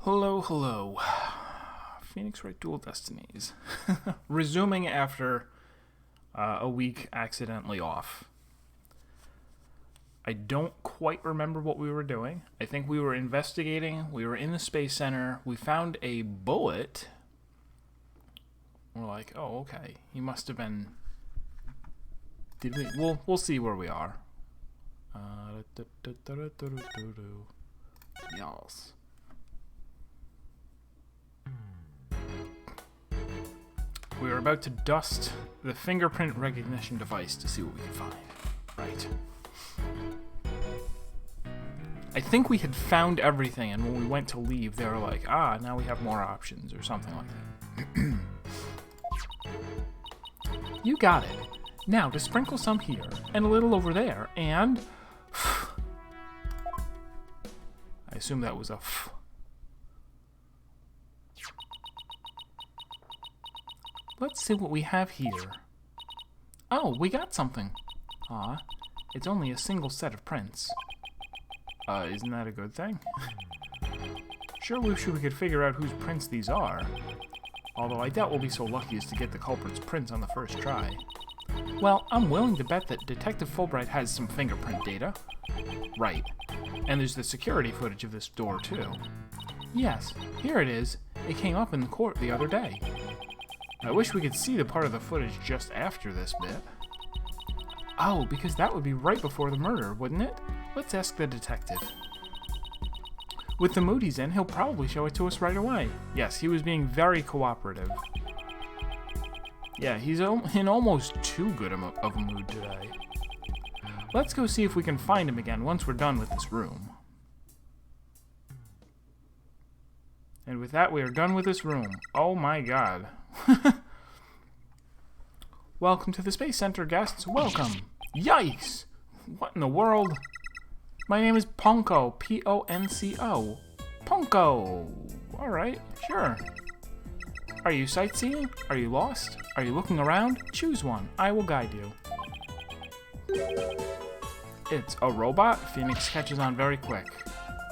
Hello, hello. Phoenix Wright Dual Destinies. Resuming after a week accidentally off. I don't quite remember what we were doing. I think we were investigating. We were in the Space Center. We found a bullet. We're like, oh, okay. He must have been... Did we? We'll see where we are. Yes. We are about to dust the fingerprint recognition device to see what we can find. Right. I think we had found everything, and when we went to leave, they were like, now we have more options, or something like that. You got it. Now, to sprinkle some here, and a little over there, and... I assume that was a f. Let's see what we have here. Oh, we got something. It's only a single set of prints. Isn't that a good thing? Sure wish we could figure out whose prints these are. Although I doubt we'll be so lucky as to get the culprit's prints on the first try. Well, I'm willing to bet that Detective Fulbright has some fingerprint data. Right. And there's the security footage of this door, too. Yes, here it is. It came up in the court the other day. I wish we could see the part of the footage just after this bit. Oh, because that would be right before the murder, wouldn't it? Let's ask the detective. With the mood he's in, he'll probably show it to us right away. Yes, he was being very cooperative. Yeah, he's in almost too good of a mood today. Let's go see if we can find him again once we're done with this room. And with that, we are done with this room. Oh my god. Welcome to the Space Center, guests. Welcome. Yikes! What in the world? My name is Ponko. P-O-N-C-O. Ponko! Alright, sure. Are you sightseeing? Are you lost? Are you looking around? Choose one. I will guide you. It's a robot? Phoenix catches on very quick.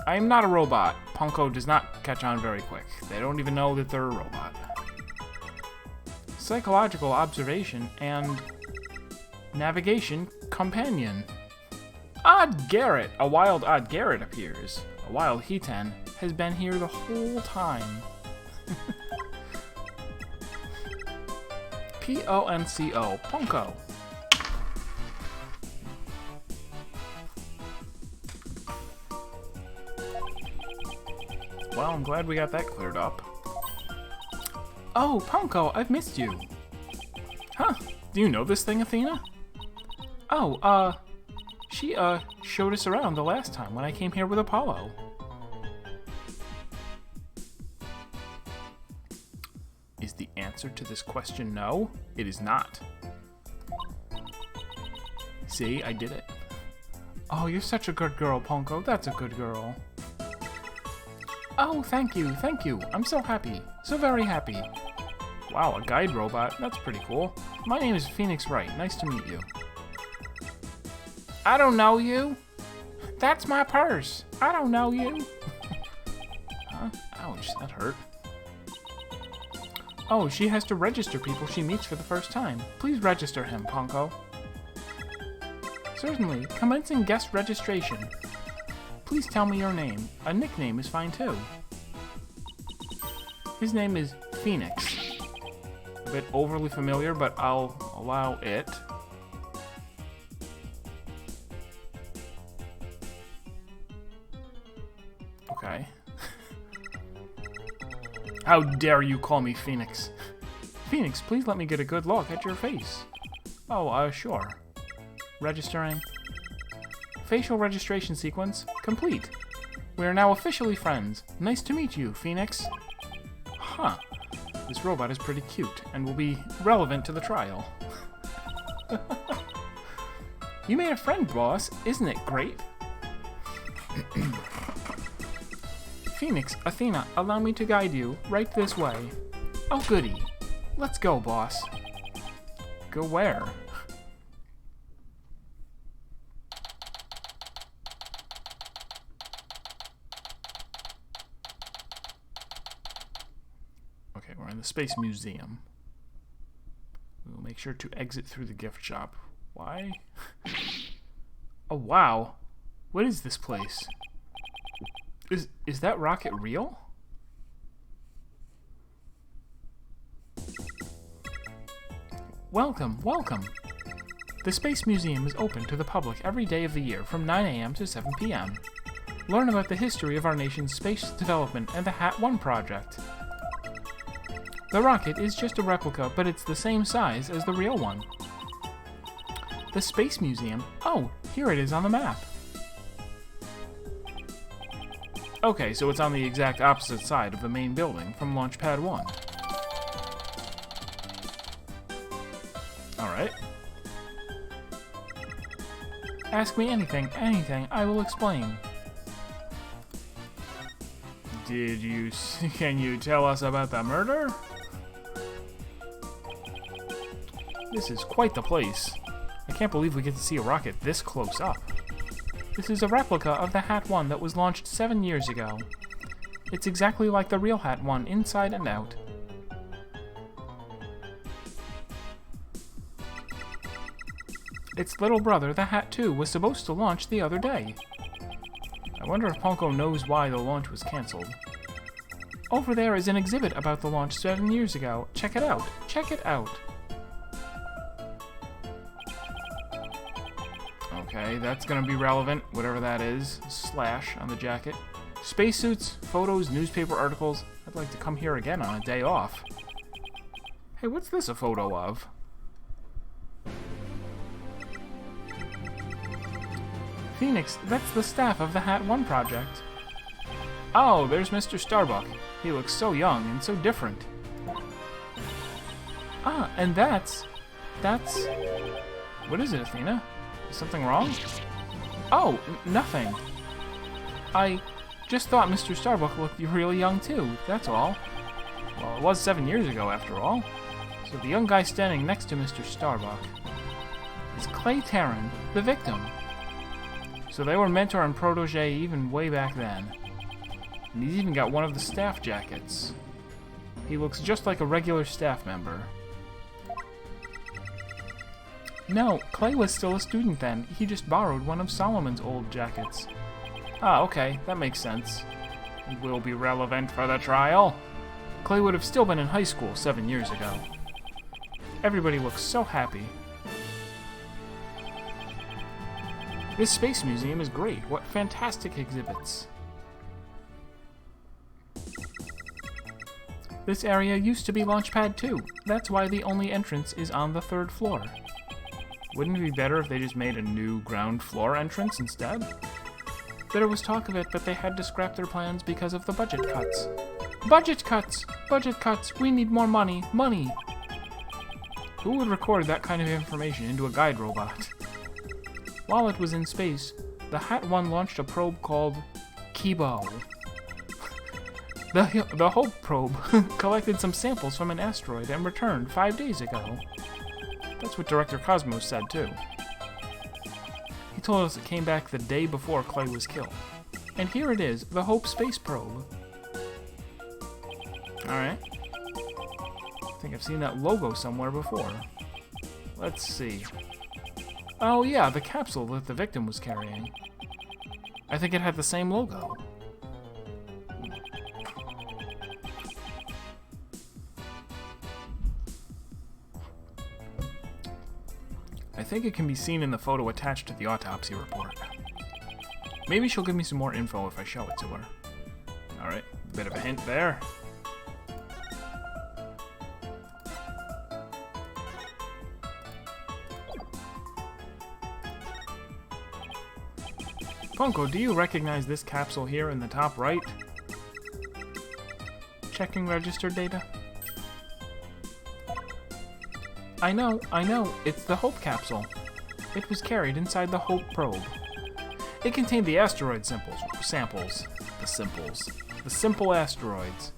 I am not a robot. Ponko does not catch on very quick. They don't even know that they're a robot. Psychological observation and navigation companion. Odd Garrett. A wild Odd Garrett appears. A wild Heaten has been here the whole time. P-O-N-C-O. Ponko. Well, I'm glad we got that cleared up. Oh, Ponko, I've missed you. Huh, do you know this thing, Athena? Oh, she, showed us around the last time when I came here with Apollo. Is the answer to this question no? It is not. See, I did it. Oh, you're such a good girl, Ponko. That's a good girl. Oh, thank you, thank you. I'm so happy. So very happy. Wow, a guide robot. That's pretty cool. My name is Phoenix Wright. Nice to meet you. I don't know you. That's my purse. I don't know you. Huh? Ouch, that hurt. Oh, she has to register people she meets for the first time. Please register him, Ponko. Certainly. Commencing guest registration. Please tell me your name. A nickname is fine too. His name is Phoenix. A bit overly familiar, but I'll allow it. Okay. How dare you call me Phoenix? Phoenix, please let me get a good look at your face. Oh, sure. Registering. Facial registration sequence complete. We are now officially friends. Nice to meet you, Phoenix. Huh. This robot is pretty cute and will be relevant to the trial. You made a friend, boss. Isn't it great? Phoenix, Athena, allow me to guide you right this way. Oh, goody. Let's go, boss. Go where? in the Space Museum. We'll make sure to exit through the gift shop. Why? Oh, wow. What is this place? Is that rocket real? Welcome, welcome. The Space Museum is open to the public every day of the year from 9 a.m. to 7 p.m. Learn about the history of our nation's space development and the Hat 1 project. The rocket is just a replica, but it's the same size as the real one. The Space Museum? Oh, here it is on the map. Okay, so it's on the exact opposite side of the main building from Launch Pad 1. Alright. Ask me anything, I will explain. Can you tell us about the murder? This is quite the place. I can't believe we get to see a rocket this close up. This is a replica of the Hat 1 that was launched 7 years ago. It's exactly like the real Hat 1 inside and out. Its little brother, the Hat 2, was supposed to launch the other day. I wonder if Punko knows why the launch was cancelled. Over there is an exhibit about the launch 7 years ago. Check it out. Check it out. Okay, that's gonna be relevant, whatever that is. Slash on the jacket. Spacesuits, photos, newspaper articles. I'd like to come here again on a day off. Hey, what's this a photo of? Phoenix, that's the staff of the Hat 1 project. Oh, there's Mr. Starbuck. He looks so young and so different. Ah, and that's... What is it, Athena? Is something wrong? Oh, nothing. I just thought Mr. Starbuck looked really young too, that's all. Well, it was 7 years ago after all. So the young guy standing next to Mr. Starbuck is Clay Terran, the victim. So they were mentor and protege even way back then. And he's even got one of the staff jackets. He looks just like a regular staff member. No, Clay was still a student then. He just borrowed one of Solomon's old jackets. Ah, okay, that makes sense. It will be relevant for the trial. Clay would have still been in high school 7 years ago. Everybody looks so happy. This Space Museum is great. What fantastic exhibits. This area used to be Launchpad 2. That's why the only entrance is on the 3rd floor. Wouldn't it be better if they just made a new ground floor entrance instead? There was talk of it, but they had to scrap their plans because of the budget cuts. Budget cuts! Budget cuts! We need more money! Money! Who would record that kind of information into a guide robot? While it was in space, the Hat 1 launched a probe called Kibo. The Hope probe collected some samples from an asteroid and returned 5 days ago. That's what Director Cosmos said, too. He told us it came back the day before Clay was killed. And here it is, the Hope space probe. Alright. I think I've seen that logo somewhere before. Let's see. Oh yeah, the capsule that the victim was carrying. I think it had the same logo. I think it can be seen in the photo attached to the autopsy report. Maybe she'll give me some more info if I show it to her. Alright, bit of a hint there. Punko, do you recognize this capsule here in the top right? Checking register data. I know, it's the Hope capsule. It was carried inside the Hope probe. It contained the asteroid samples. The simple asteroids.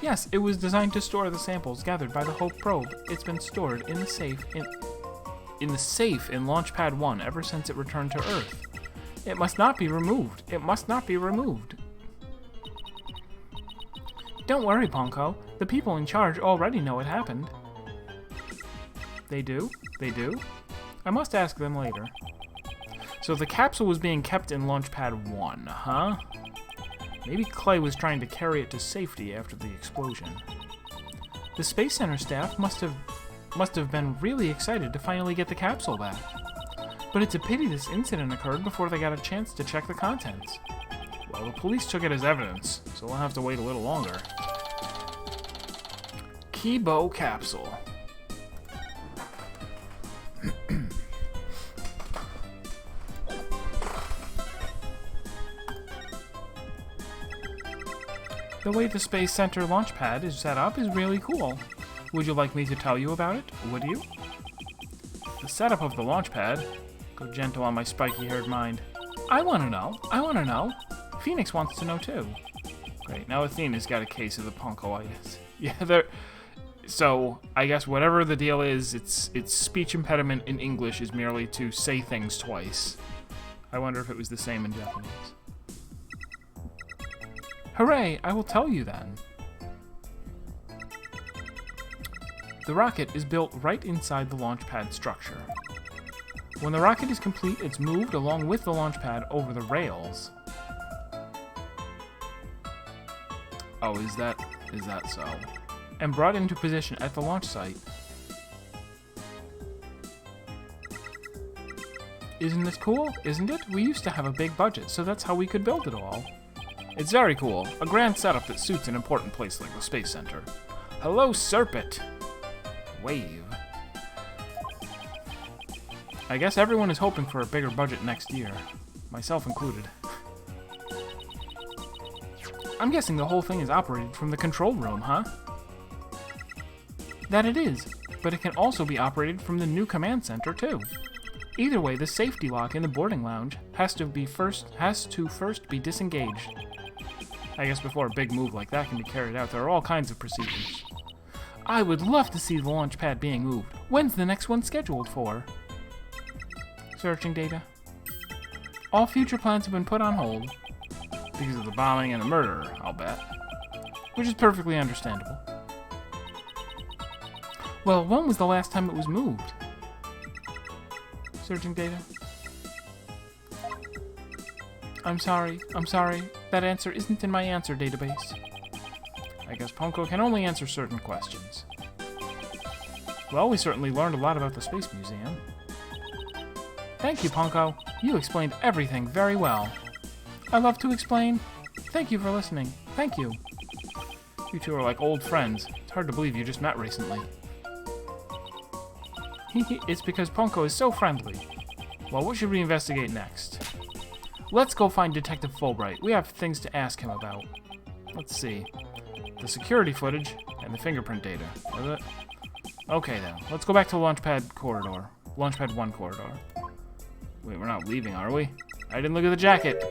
Yes, it was designed to store the samples gathered by the Hope probe. It's been stored in the safe in Launchpad 1 ever since it returned to Earth. It must not be removed. It must not be removed. Don't worry, Ponko. The people in charge already know it happened. They do? They do? I must ask them later. So the capsule was being kept in Launchpad 1, huh? Maybe Clay was trying to carry it to safety after the explosion. The Space Center staff must have been really excited to finally get the capsule back. But it's a pity this incident occurred before they got a chance to check the contents. Well, the police took it as evidence, so we'll have to wait a little longer. Kibo capsule. The way the Space Center launchpad is set up is really cool. Would you like me to tell you about it? Would you? The setup of the launchpad. Go gentle on my spiky-haired mind. I want to know. I want to know. Phoenix wants to know too. Great. Now Athena's got a case of the punkoitis. Yeah, so I guess whatever the deal is, its speech impediment in English is merely to say things twice. I wonder if it was the same in Japanese. Hooray! I will tell you then. The rocket is built right inside the launchpad structure. When the rocket is complete, it's moved along with the launchpad over the rails. Oh, is that so? And brought into position at the launch site. Isn't this cool? Isn't it? We used to have a big budget, so that's how we could build it all. It's very cool. A grand setup that suits an important place like the Space Center. Hello, Serpent! Wave. I guess everyone is hoping for a bigger budget next year. Myself included. I'm guessing the whole thing is operated from the control room, huh? That it is, but it can also be operated from the new command center, too. Either way, the safety lock in the boarding lounge has to first be disengaged. I guess before a big move like that can be carried out, there are all kinds of procedures. I would love to see the launch pad being moved. When's the next one scheduled for? Searching data. All future plans have been put on hold. Because of the bombing and the murder, I'll bet. Which is perfectly understandable. Well, when was the last time it was moved? Searching data. I'm sorry. That answer isn't in my answer database. I guess Ponko can only answer certain questions. Well, we certainly learned a lot about the Space Museum. Thank you, Ponko. You explained everything very well. I love to explain. Thank you for listening. Thank you. You two are like old friends. It's hard to believe you just met recently. It's because Ponko is so friendly. Well, what should we investigate next? Let's go find Detective Fulbright. We have things to ask him about. Let's see. The security footage and the fingerprint data. Is it? Okay then. Let's go back to the Launchpad corridor. Launchpad 1 corridor. Wait, we're not leaving, are we? I didn't look at the jacket.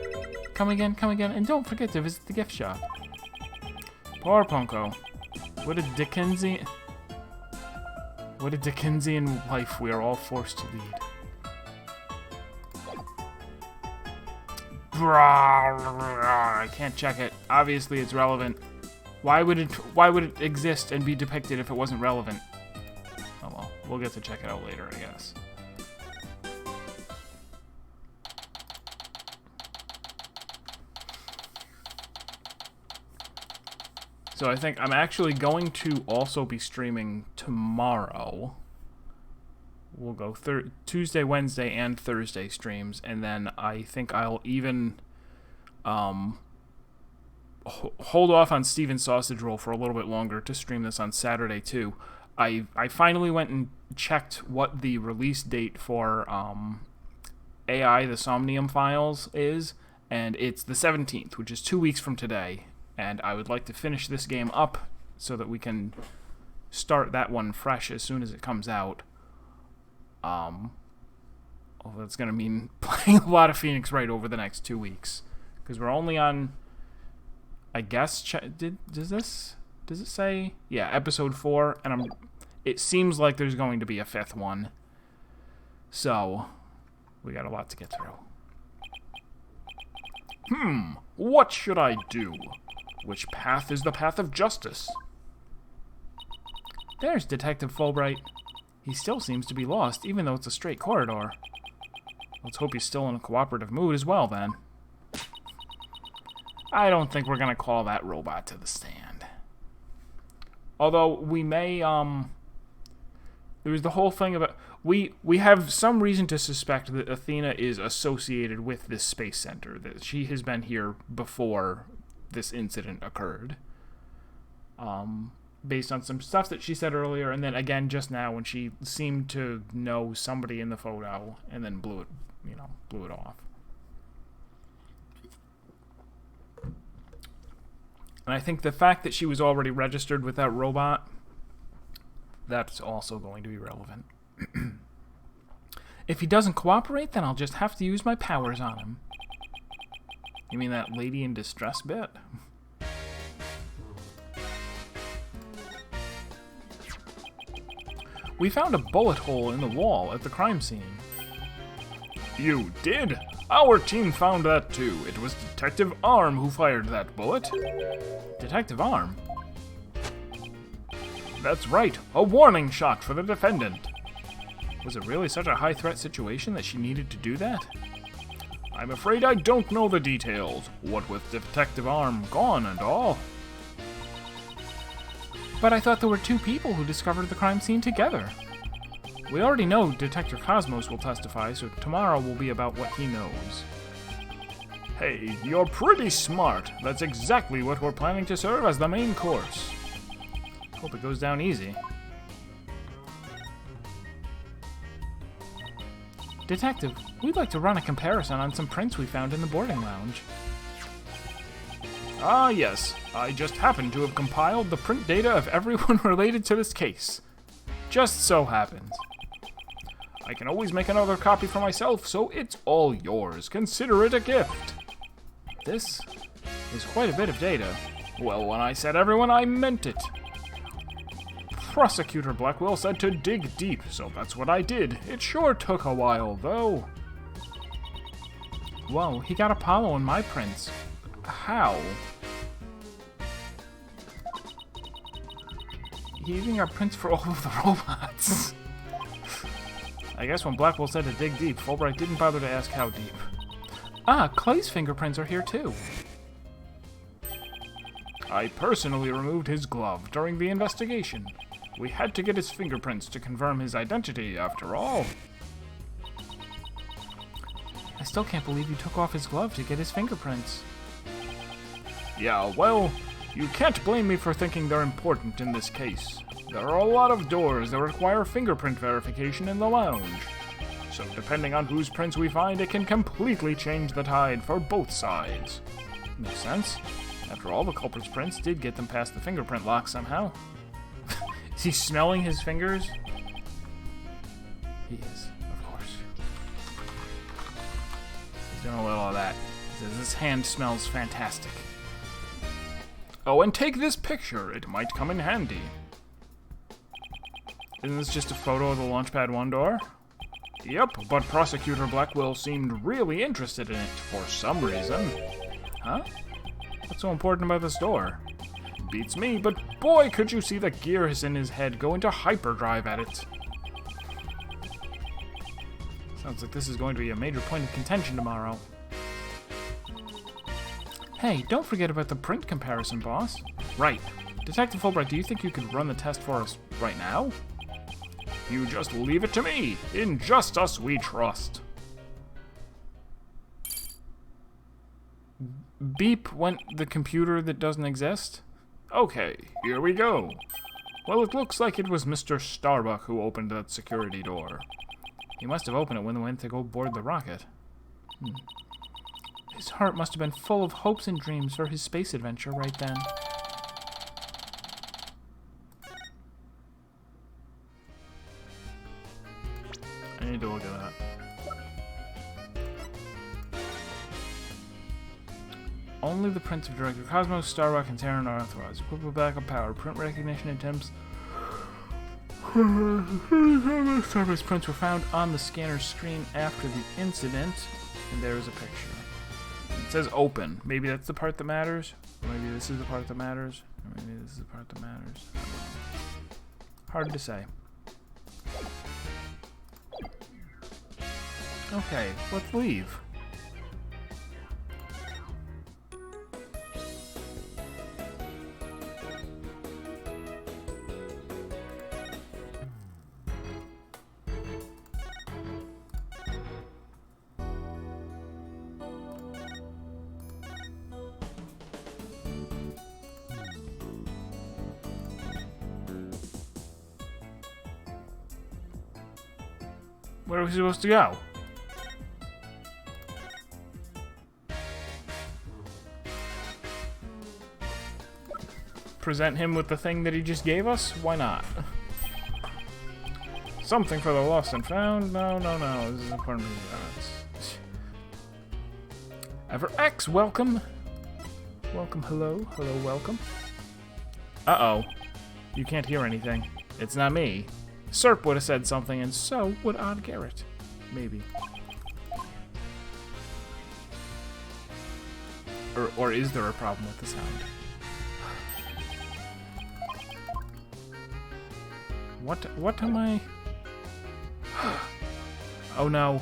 Come again, and don't forget to visit the gift shop. Poor Ponko. What a Dickensian life we are all forced to lead. I can't check it. Obviously, it's relevant. Why would it exist and be depicted if it wasn't relevant? Oh well, we'll get to check it out later, I guess. So I think I'm actually going to also be streaming tomorrow. We'll go Tuesday, Wednesday, and Thursday streams, and then I think I'll even hold off on Steven's Sausage Roll for a little bit longer to stream this on Saturday too. I finally went and checked what the release date for AI, the Somnium Files is, and it's the 17th, which is 2 weeks from today. And I would like to finish this game up so that we can start that one fresh as soon as it comes out. Although that's going to mean playing a lot of Phoenix Wright over the next 2 weeks. Because we're only on, I guess, does it say? Yeah, episode 4. And it seems like there's going to be a 5th one. So, we got a lot to get through. What should I do? Which path is the path of justice? There's Detective Fulbright. He still seems to be lost, even though it's a straight corridor. Let's hope he's still in a cooperative mood as well, then. I don't think we're gonna call that robot to the stand. Although, we may, there was the whole thing about... We have some reason to suspect that Athena is associated with this space center, that she has been here before this incident occurred. Based on some stuff that she said earlier, and then again just now when she seemed to know somebody in the photo, and then blew it off. And I think the fact that she was already registered with that robot, that's also going to be relevant. If he doesn't cooperate, then I'll just have to use my powers on him. You mean that lady in distress bit? We found a bullet hole in the wall at the crime scene. You did? Our team found that too. It was Detective Arm who fired that bullet. Detective Arm? That's right, a warning shot for the defendant. Was it really such a high-threat situation that she needed to do that? I'm afraid I don't know the details, what with Detective Arm gone and all. But I thought there were two people who discovered the crime scene together. We already know Detective Cosmos will testify, so tomorrow will be about what he knows. Hey, you're pretty smart. That's exactly what we're planning to serve as the main course. Hope it goes down easy. Detective, we'd like to run a comparison on some prints we found in the boarding lounge. Ah, yes. I just happen to have compiled the print data of everyone related to this case. Just so happens. I can always make another copy for myself, so it's all yours. Consider it a gift. This is quite a bit of data. Well, when I said everyone, I meant it. Prosecutor Blackwell said to dig deep, so that's what I did. It sure took a while, though. Whoa, he got Apollo in my prints. How? He even got prints for all of the robots. I guess when Blackwell said to dig deep, Fulbright didn't bother to ask how deep. Ah, Clay's fingerprints are here too. I personally removed his glove during the investigation. We had to get his fingerprints to confirm his identity, after all. I still can't believe you took off his glove to get his fingerprints. Yeah, well, you can't blame me for thinking they're important in this case. There are a lot of doors that require fingerprint verification in the lounge. So depending on whose prints we find, it can completely change the tide for both sides. Makes sense. After all, the culprit's prints did get them past the fingerprint lock somehow. Is he smelling his fingers? He is, of course. He's doing a little of that. He says this hand smells fantastic. Oh, and take this picture. It might come in handy. Isn't this just a photo of the Launchpad 1 door? Yep, but Prosecutor Blackwell seemed really interested in it for some reason. Huh? What's so important about this door? Beats me, but boy, could you see the gears in his head go into hyperdrive at it. Sounds like this is going to be a major point of contention tomorrow. Hey, don't forget about the print comparison, boss. Right. Detective Fulbright, do you think you could run the test for us right now? You just leave it to me. In just us we trust. Beep went the computer that doesn't exist? Okay, here we go. Well, it looks like it was Mr. Starbuck who opened that security door. He must have opened it when they went to go board the rocket. His heart must have been full of hopes and dreams for his space adventure right then. I need to look at that. Only the prints of Director Cosmos, Starbuck, and Terran are authorized. Equipped with backup power. Print recognition attempts. Starbuck's prints were found on the scanner screen after the incident. And there is a picture. It says open. Maybe that's the part that matters. Or maybe this is the part that matters. Or maybe this is the part that matters. I don't know. Hard to say. Okay, let's leave. Where are we supposed to go? Present him with the thing that he just gave us? Why not? Something for the lost and found? No. This is important to the Ever X, welcome. Welcome, hello, welcome. Uh-oh. You can't hear anything. It's not me. Serp would have said something, and so would Odd Garrett. Maybe. Or is there a problem with the sound? What am I... Oh no.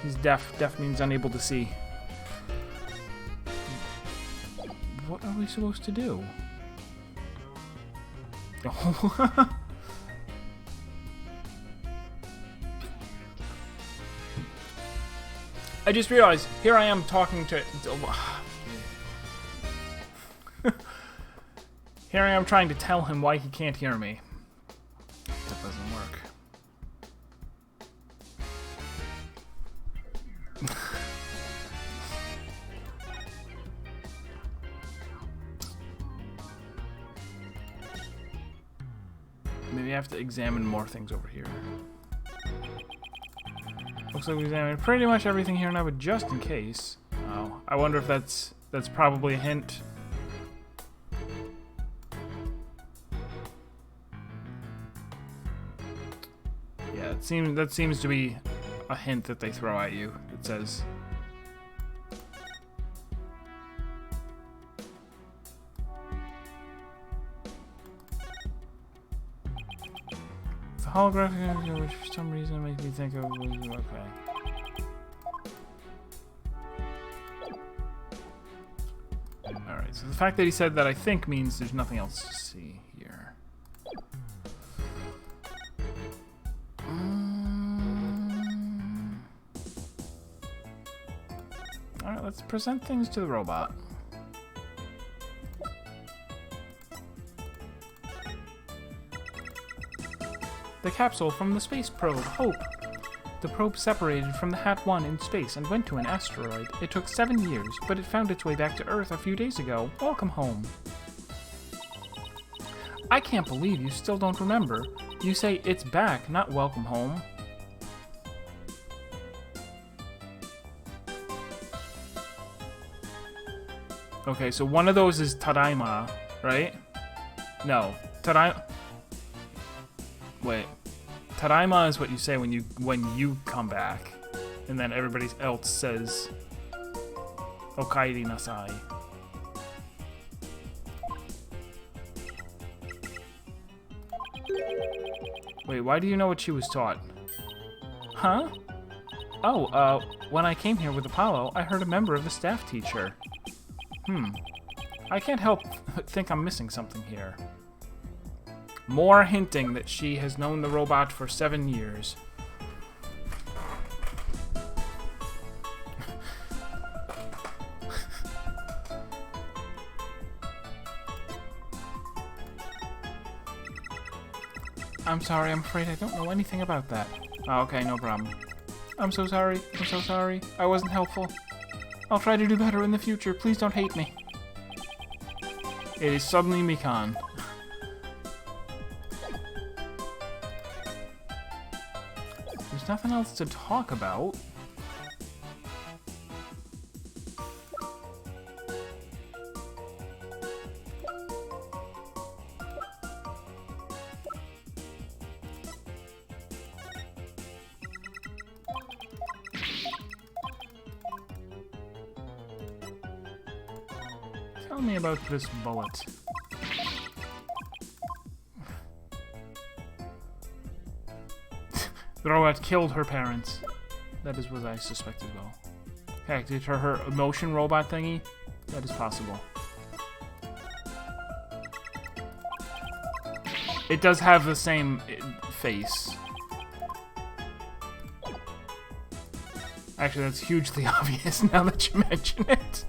He's deaf. Deaf means unable to see. What are we supposed to do? Oh. I just realized, here I am talking to... Here I am trying to tell him why he can't hear me. That doesn't work. Maybe I have to examine more things over here. Looks like we examined pretty much everything here now, but just in case. Oh, I wonder if that's probably a hint. Yeah, that seems to be a hint that they throw at you. It says. The holographic image, which for some reason makes me think of okay. Alright, so the fact that he said that I think means there's nothing else to see here. Alright, let's present things to the robot. The capsule from the space probe, Hope. The probe separated from the Hat 1 in space and went to an asteroid. It took 7 years, but it found its way back to Earth a few days ago. Welcome home. I can't believe you still don't remember. You say it's back, not welcome home. Okay, so one of those is Tadaima, right? No, Tadaima... Wait. Tadaima is what you say when you come back. And then everybody else says Okaeri nasai. Wait, why do you know what she was taught? Huh? Oh, when I came here with Apollo, I heard a member of the staff teacher. I can't help think I'm missing something here. More hinting that she has known the robot for 7 years. I'm sorry, I'm afraid I don't know anything about that. Oh, okay, no problem. I'm so sorry, I wasn't helpful. I'll try to do better in the future, please don't hate me. It is suddenly Mikan. There's nothing else to talk about. Tell me about this bullet. The robot killed her parents. That is what I suspect as well. Heck, did her emotion robot thingy? That is possible. It does have the same face. Actually, that's hugely obvious now that you mention it.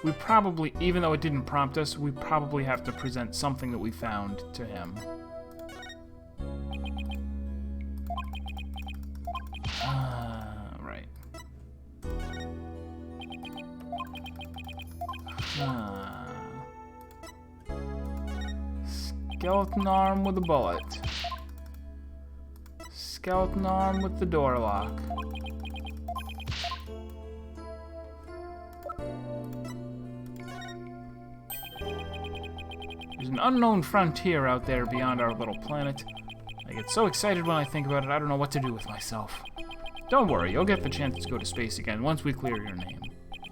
We probably, even though it didn't prompt us, we probably have to present something that we found to him. Right. Skeleton arm with a bullet. Skeleton arm with the door lock. There's an unknown frontier out there beyond our little planet. I get so excited when I think about it, I don't know what to do with myself. Don't worry, you'll get the chance to go to space again once we clear your name.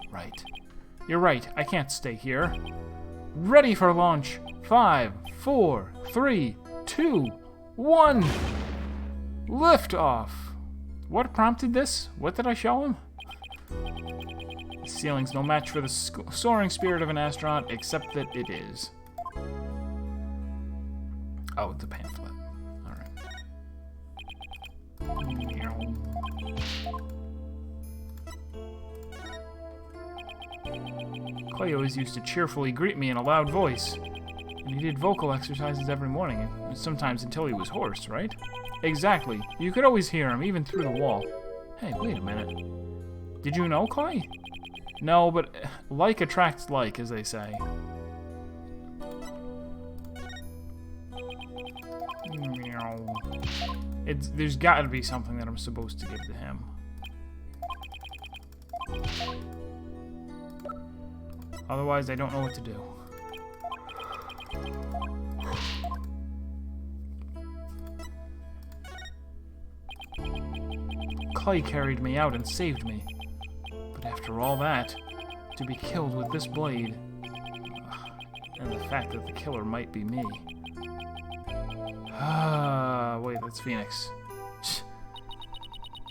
Right. You're right, I can't stay here. Ready for launch. 5, 4, 3, 2, 1. Lift off. What prompted this? What did I show him? The ceiling's no match for the soaring spirit of an astronaut, except that it is. Oh, it's a pamphlet. Alright. Clay always used to cheerfully greet me in a loud voice. And he did vocal exercises every morning, and sometimes until he was hoarse, right? Exactly. You could always hear him, even through the wall. Hey, wait a minute. Did you know Clay? No, but like attracts like, as they say. There's got to be something that I'm supposed to give to him. Otherwise, I don't know what to do. Clay carried me out and saved me. But after all that, to be killed with this blade, and the fact that the killer might be me. Ah, wait, that's Phoenix.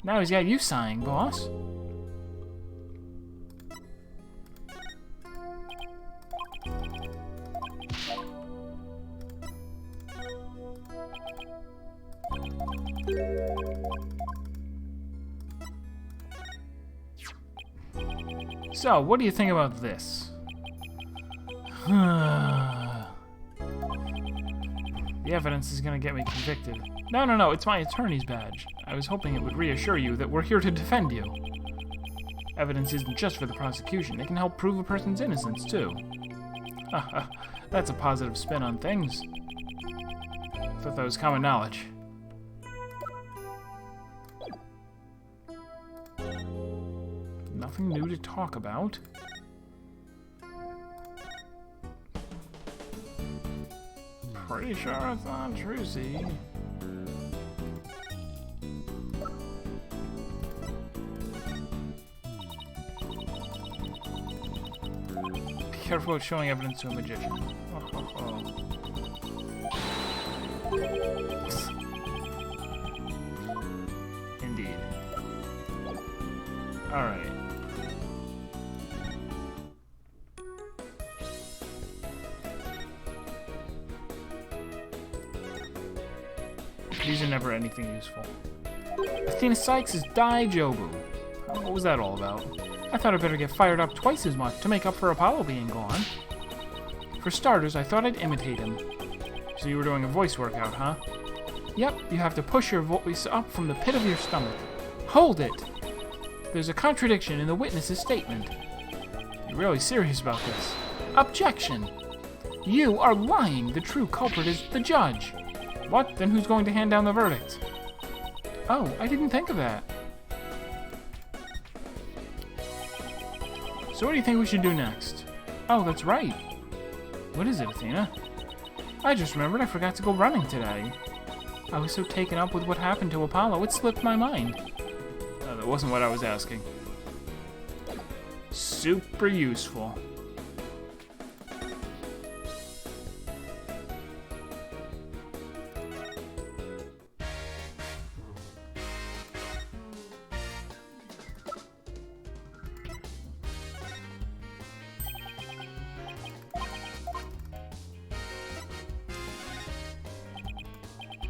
Now he's got you sighing, boss. So, what do you think about this? The evidence is gonna get me convicted. No, it's my attorney's badge. I was hoping it would reassure you that we're here to defend you. Evidence isn't just for the prosecution. It can help prove a person's innocence, too. That's a positive spin on things. I thought that was common knowledge. Nothing new to talk about. Pretty sure it's not true, see? Be careful with showing evidence to a magician. Indeed. Alright. These are never anything useful. Athena Sykes' Daijobu. What was that all about? I thought I'd better get fired up twice as much to make up for Apollo being gone. For starters, I thought I'd imitate him. So you were doing a voice workout, huh? Yep, you have to push your voice up from the pit of your stomach. Hold it! There's a contradiction in the witness's statement. You're really serious about this. Objection! You are lying. The true culprit is the judge. What? Then who's going to hand down the verdict? Oh, I didn't think of that. So what do you think we should do next? Oh, that's right. What is it, Athena? I just remembered I forgot to go running today. I was so taken up with what happened to Apollo, it slipped my mind. That wasn't what I was asking. Super useful.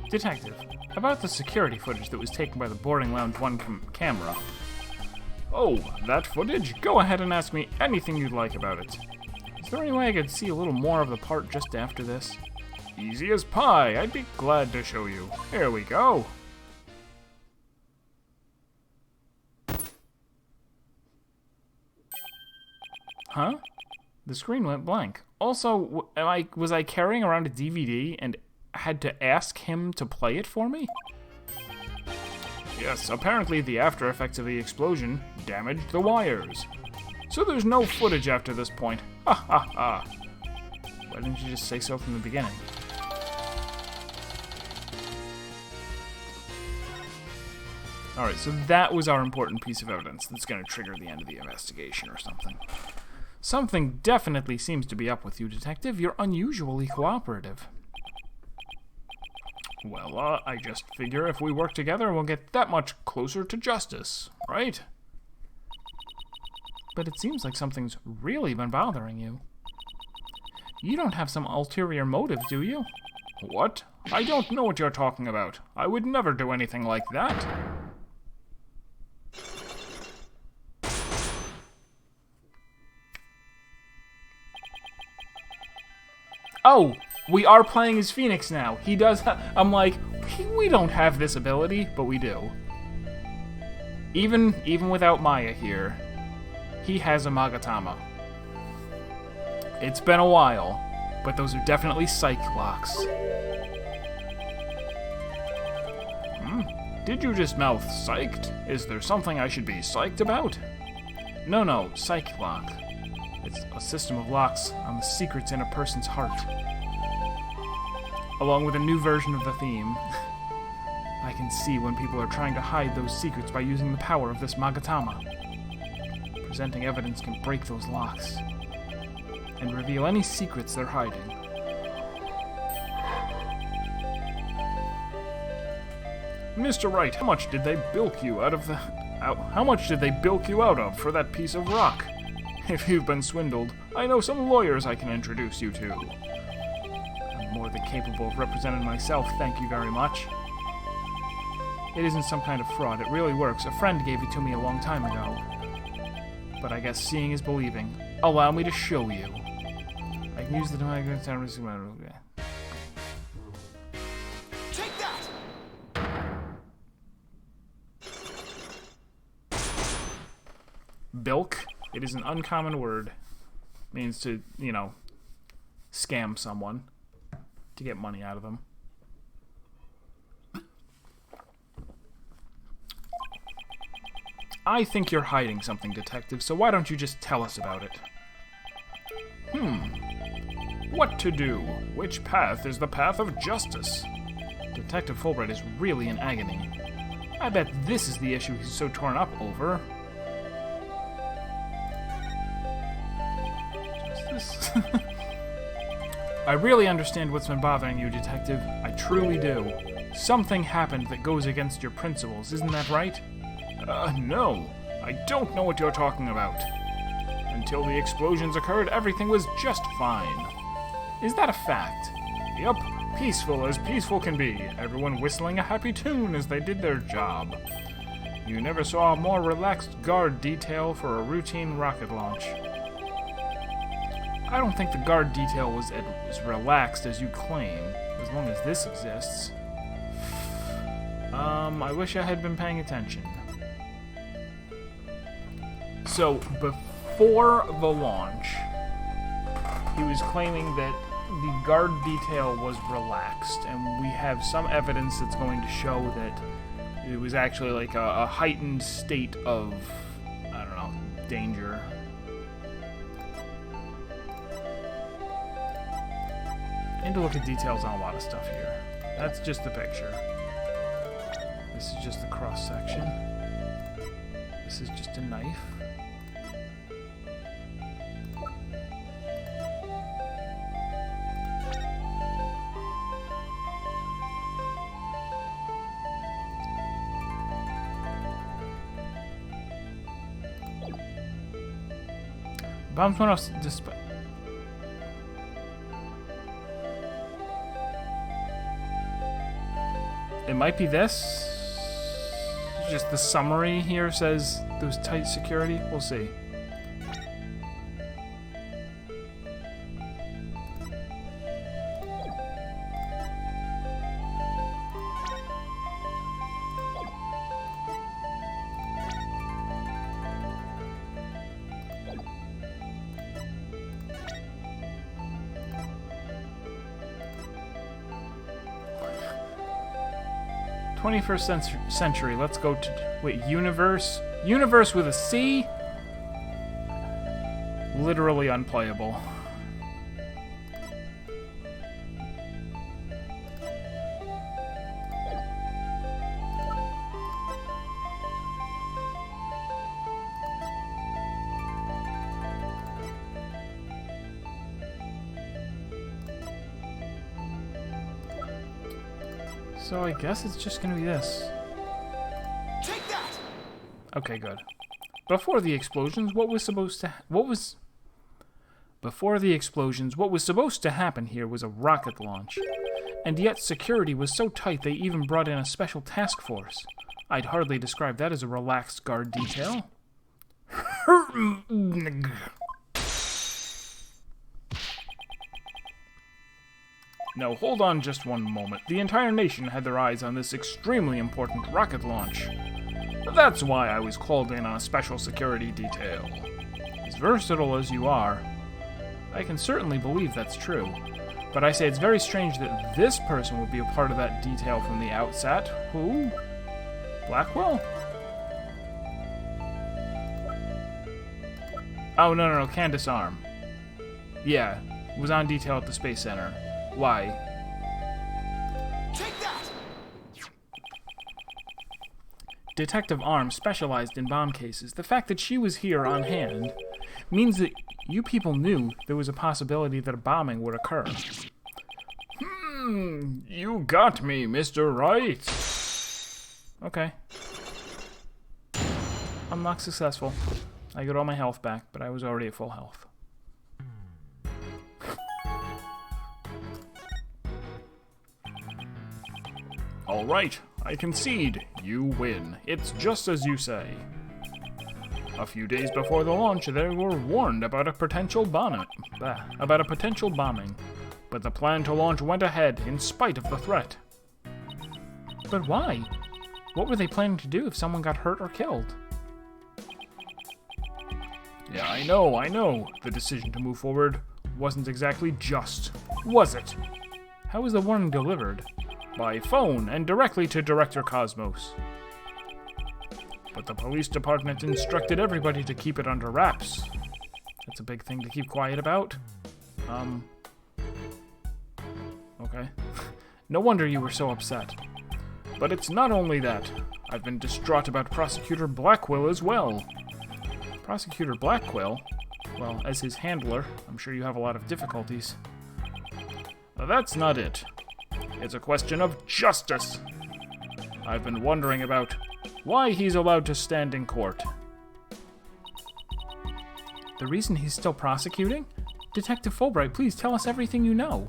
Detective, about the security footage that was taken by the Boarding Lounge 1 camera. Oh, that footage? Go ahead and ask me anything you'd like about it. Is there any way I could see a little more of the part just after this? Easy as pie. I'd be glad to show you. Here we go. Huh? The screen went blank. Also, was I carrying around a DVD and had to ask him to play it for me? Yes, apparently the after effects of the explosion damaged the wires. So there's no footage after this point. Ha ha ha. Why didn't you just say so from the beginning? Alright, so that was our important piece of evidence that's going to trigger the end of the investigation or something. Something definitely seems to be up with you, Detective. You're unusually cooperative. Well, I just figure if we work together, we'll get that much closer to justice, right? But it seems like something's really been bothering you. You don't have some ulterior motive, do you? What? I don't know what you're talking about. I would never do anything like that. Oh, we are playing as Phoenix now. He does I'm like, we don't have this ability, but we do. Even without Maya here, he has a Magatama. It's been a while, but those are definitely psych locks. Did you just mouth psyched? Is there something I should be psyched about? No, psych lock. It's a system of locks on the secrets in a person's heart. Along with a new version of the theme. I can see when people are trying to hide those secrets by using the power of this Magatama. Presenting evidence can break those locks and reveal any secrets they're hiding. Mr. Wright, how much did they bilk you out of the... How much did they bilk you out of for that piece of rock? If you've been swindled, I know some lawyers I can introduce you to. I'm more than capable of representing myself, thank you very much. It isn't some kind of fraud, it really works. A friend gave it to me a long time ago. But I guess seeing is believing. Allow me to show you. I can use the diagram to... Take that! Bilk. It is an uncommon word. Means to, scam someone. To get money out of them. I think you're hiding something, Detective, so why don't you just tell us about it? What to do? Which path is the path of justice? Detective Fulbright is really in agony. I bet this is the issue he's so torn up over. Justice? I really understand what's been bothering you, Detective. I truly do. Something happened that goes against your principles, isn't that right? No. I don't know what you're talking about. Until the explosions occurred, everything was just fine. Is that a fact? Yup, peaceful as peaceful can be. Everyone whistling a happy tune as they did their job. You never saw a more relaxed guard detail for a routine rocket launch. I don't think the guard detail was as relaxed as you claim, as long as this exists. I wish I had been paying attention. So, before the launch, he was claiming that the guard detail was relaxed, and we have some evidence that's going to show that it was actually like a heightened state of, I don't know, danger. Need to look at details on a lot of stuff here. That's just the picture. This is just the cross section. This is just a knife. Bombs went off despite. It might be this. Just the summary here says there's tight security. We'll see. Century. Let's go to... Wait, universe? Universe with a C? Literally unplayable. So I guess it's just gonna be this. Take that! Okay, good. Before the explosions, what was supposed to happen here was a rocket launch. And yet security was so tight they even brought in a special task force. I'd hardly describe that as a relaxed guard detail. Now, hold on just one moment. The entire nation had their eyes on this extremely important rocket launch. That's why I was called in on a special security detail. As versatile as you are, I can certainly believe that's true. But I say it's very strange that this person would be a part of that detail from the outset. Who? Blackwell? Oh, no, Candace Arm. Yeah, was on detail at the Space Center. Why? Take that! Detective Arm specialized in bomb cases. The fact that she was here on hand means that you people knew there was a possibility that a bombing would occur. You got me, Mr. Wright. Okay. Unlock successful. I got all my health back, but I was already at full health. All right, I concede. You win. It's just as you say. A few days before the launch, they were warned about a potential bombing. But the plan to launch went ahead in spite of the threat. But why? What were they planning to do if someone got hurt or killed? Yeah, I know. The decision to move forward wasn't exactly just, was it? How was the warning delivered? By phone and directly to Director Cosmos. But the police department instructed everybody to keep it under wraps. That's a big thing to keep quiet about. Okay. No wonder you were so upset. But it's not only that. I've been distraught about Prosecutor Blackwell as well. Prosecutor Blackwell? Well, as his handler, I'm sure you have a lot of difficulties. That's not it. It's a question of justice. I've been wondering about why he's allowed to stand in court. The reason he's still prosecuting? Detective Fulbright, please tell us everything you know.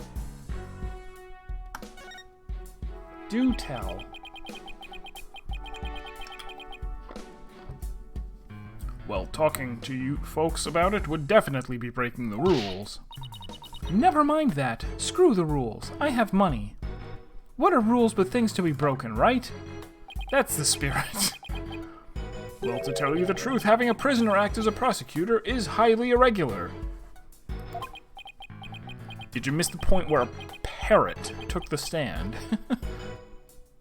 Do tell. Well, talking to you folks about it would definitely be breaking the rules. Never mind that. Screw the rules. I have money. What are rules but things to be broken, right? That's the spirit. Well, to tell you the truth, having a prisoner act as a prosecutor is highly irregular. Did you miss the point where a parrot took the stand?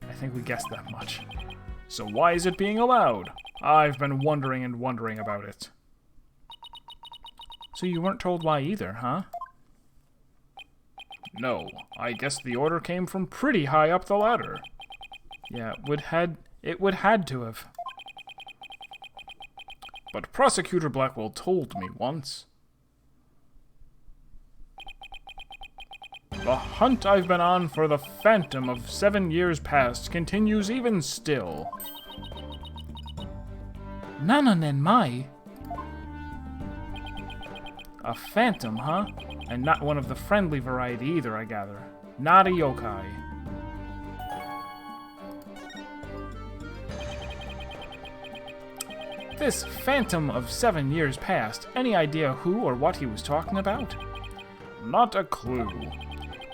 I think we guessed that much. So why is it being allowed? I've been wondering and wondering about it. So you weren't told why either, huh? No, I guess the order came from pretty high up the ladder. Yeah, it would had to have. But Prosecutor Blackwell told me once. The hunt I've been on for the phantom of 7 years past continues even still. Nananen mai. A phantom, huh? And not one of the friendly variety either, I gather. Not a yokai. This phantom of 7 years past, any idea who or what he was talking about? Not a clue.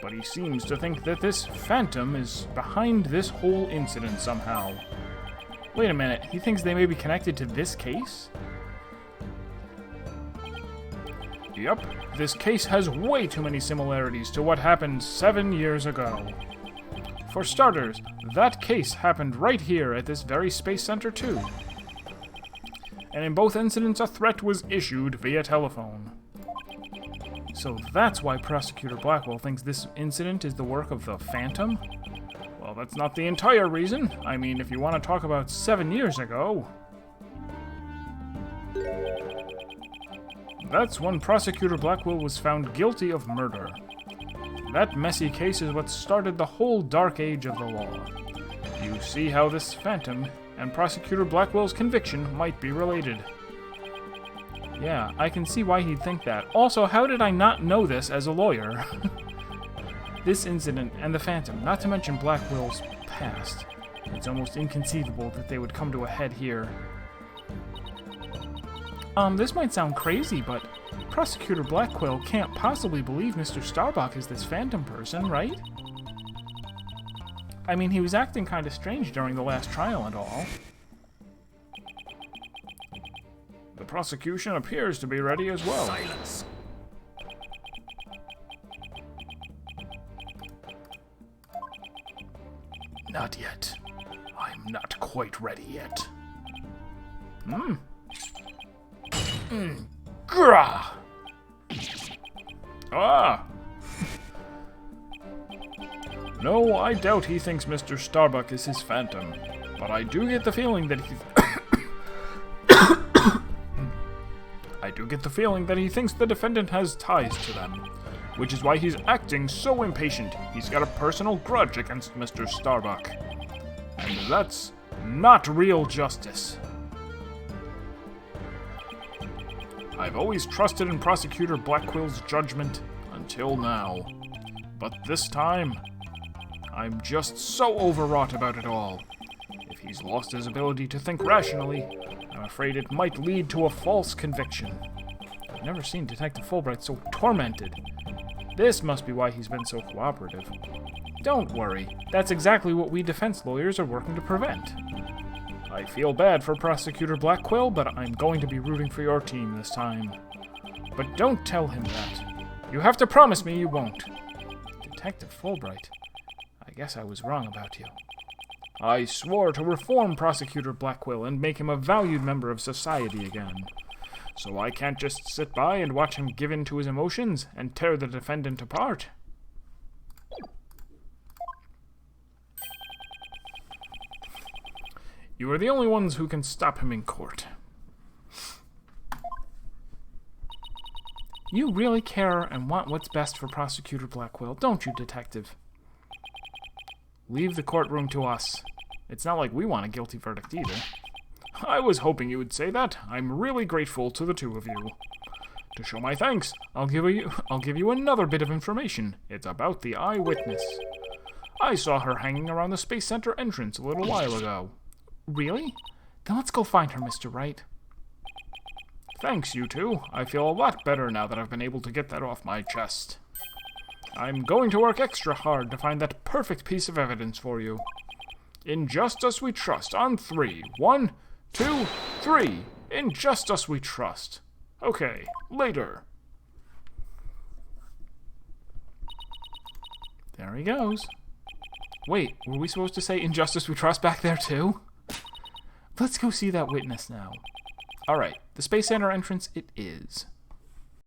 But he seems to think that this phantom is behind this whole incident somehow. Wait a minute, he thinks they may be connected to this case? Yep, this case has way too many similarities to what happened 7 years ago. For starters, that case happened right here at this very space center too. And in both incidents a threat was issued via telephone. So that's why Prosecutor Blackwell thinks this incident is the work of the Phantom? Well, that's not the entire reason. I mean, if you want to talk about 7 years ago... That's when Prosecutor Blackwell was found guilty of murder. That messy case is what started the whole dark age of the law. You see how this Phantom and Prosecutor Blackwell's conviction might be related. Yeah, I can see why he'd think that. Also, how did I not know this as a lawyer? This incident and the Phantom, not to mention Blackwell's past. It's almost inconceivable that they would come to a head here. This might sound crazy, but Prosecutor Blackwell can't possibly believe Mr. Starbuck is this Phantom person, right? I mean, he was acting kind of strange during the last trial and all. The prosecution appears to be ready as well. Silence. Not yet. I'm not quite ready yet. Grah! Ah! No, I doubt he thinks Mr. Starbuck is his Phantom, but I do get the feeling that he... I do get the feeling that he thinks the defendant has ties to them, which is why he's acting so impatient. He's got a personal grudge against Mr. Starbuck. And that's not real justice. I've always trusted in Prosecutor Blackwell's judgment until now. But this time, I'm just so overwrought about it all. If he's lost his ability to think rationally, I'm afraid it might lead to a false conviction. I've never seen Detective Fulbright so tormented. This must be why he's been so cooperative. Don't worry, that's exactly what we defense lawyers are working to prevent. I feel bad for Prosecutor Blackwell, but I'm going to be rooting for your team this time. But don't tell him that. You have to promise me you won't. Detective Fulbright, I guess I was wrong about you. I swore to reform Prosecutor Blackwell and make him a valued member of society again. So I can't just sit by and watch him give in to his emotions and tear the defendant apart. You are the only ones who can stop him in court. You really care and want what's best for Prosecutor Blackwell, don't you, Detective? Leave the courtroom to us. It's not like we want a guilty verdict either. I was hoping you would say that. I'm really grateful to the two of you. To show my thanks, I'll give you another bit of information. It's about the eyewitness. I saw her hanging around the Space Center entrance a little while ago. Really? Then let's go find her, Mr. Wright. Thanks, you two. I feel a lot better now that I've been able to get that off my chest. I'm going to work extra hard to find that perfect piece of evidence for you. In Just Us We Trust on 3. 1, 2, 3. In Just Us We Trust. Okay, later. There he goes. Wait, were we supposed to say In Justice We Trust back there too? Let's go see that witness now. Alright, the Space Center entrance it is.